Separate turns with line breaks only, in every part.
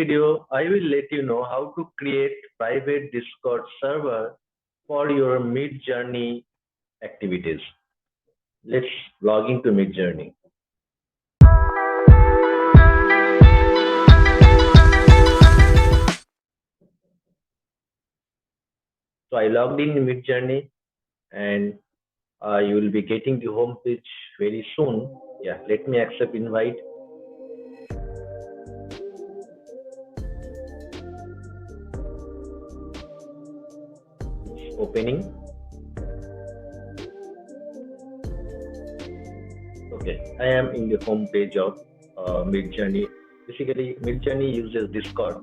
Video, I will let you know how to create private Discord server for your Midjourney activities. Let's log into Midjourney. So I logged in Midjourney and you will be getting the home page very soon. Yeah, let me accept invite. It's opening. Okay, I am in the home page of Midjourney. Basically, Midjourney uses Discord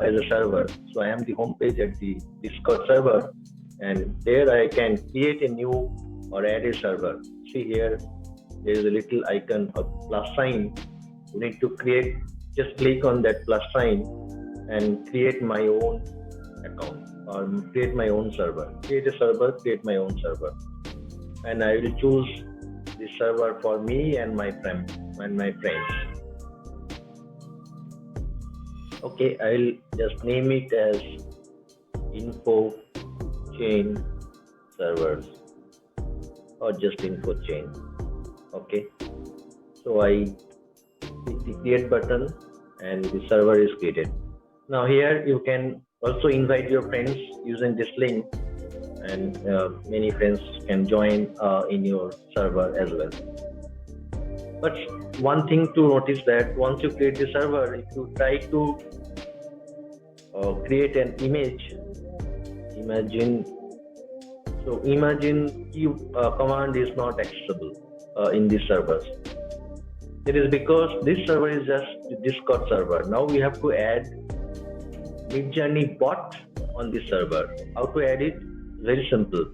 as a server. So I am the home page at the Discord server, and there I can create a new or add a server. See here, there is a little icon of plus sign. You need to create. Just click on that plus sign and create my own account or create my own server. Create a server. Create my own server, and I will choose the server for me and my friends. Okay, I'll just name it as Info-chainn servers or just Info-chainn. Okay, so I click the create button and the server is created. Now here you can also invite your friends using this link, and many friends can join in your server as well. But one thing to notice that once you create the server, if you try to create an image, imagine command is not accessible in these servers. It is because this server is just the Discord server. Now we have to add Midjourney bot on this server. How to add it? Very simple.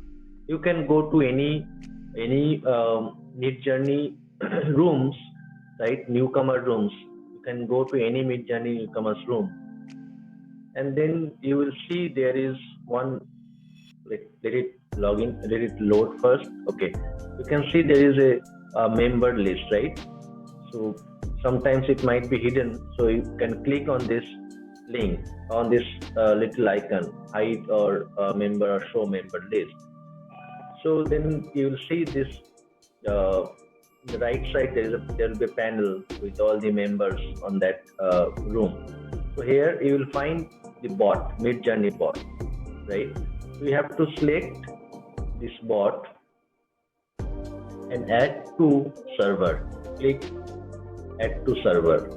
You can go to any Midjourney rooms, right? Newcomer rooms. You can go to any Midjourney newcomers room, and then you will see there is one. Let it log in. Let it load first. Okay, you can see there is a member list, right? So sometimes it might be hidden. So you can click on this link on this little icon, hide or member or show member list. So then you will see this. The right side there will be a panel with all the members on that room. So here you will find the bot, Midjourney bot, right? We have to select this bot and add to server. Click add to server,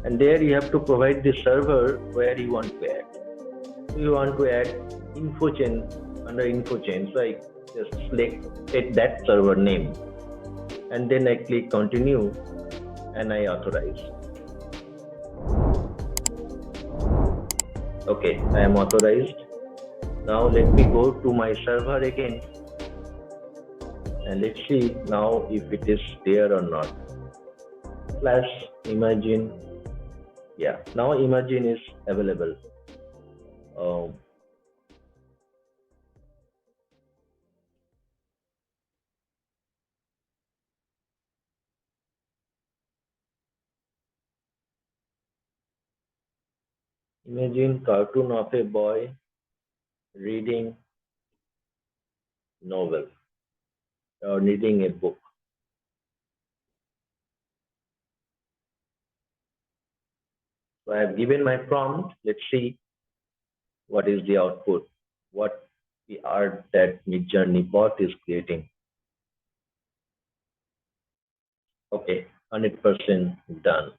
and there you have to provide the server where you want to add. So you want to add Info-chainn under Info-chainn. So I just select that server name, and then I click continue and I authorize. Okay, I am authorized. Now let me go to my server again and let's see now if it is there or not. Flash imagine. Yeah, now imagine is available. Imagine cartoon of a boy reading novel or reading a book. So I have given my prompt. Let's see what is the output, what the art that Midjourney bot is creating. Okay, 100% done.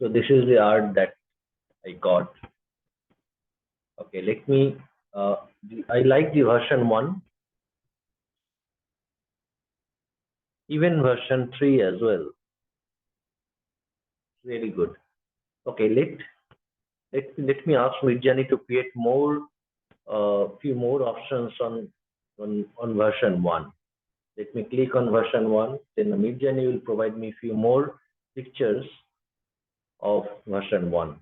So this is the art that I got. Okay, let me, I like the version 1, even version 3 as well. Very good. Okay, let me ask Midjourney to create few more options on version 1. Let me click on version 1, then the Midjourney will provide me few more pictures of version 1.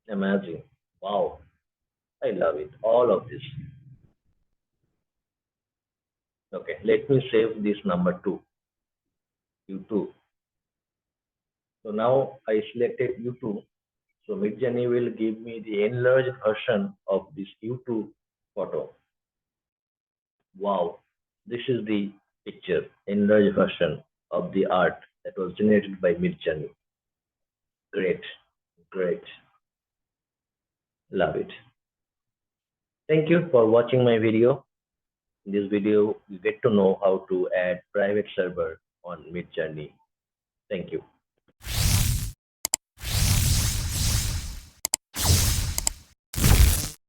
Amazing. Wow. I love it. All of this. Okay, let me save this number 2, U2. So now I selected U2. So Midjourney will give me the enlarged version of this U2 photo. Wow, this is the picture, enlarged version of the art that was generated by Midjourney. Great, great, love it. Thank you for watching my video. In this video, you get to know how to add private server on Midjourney. Thank you.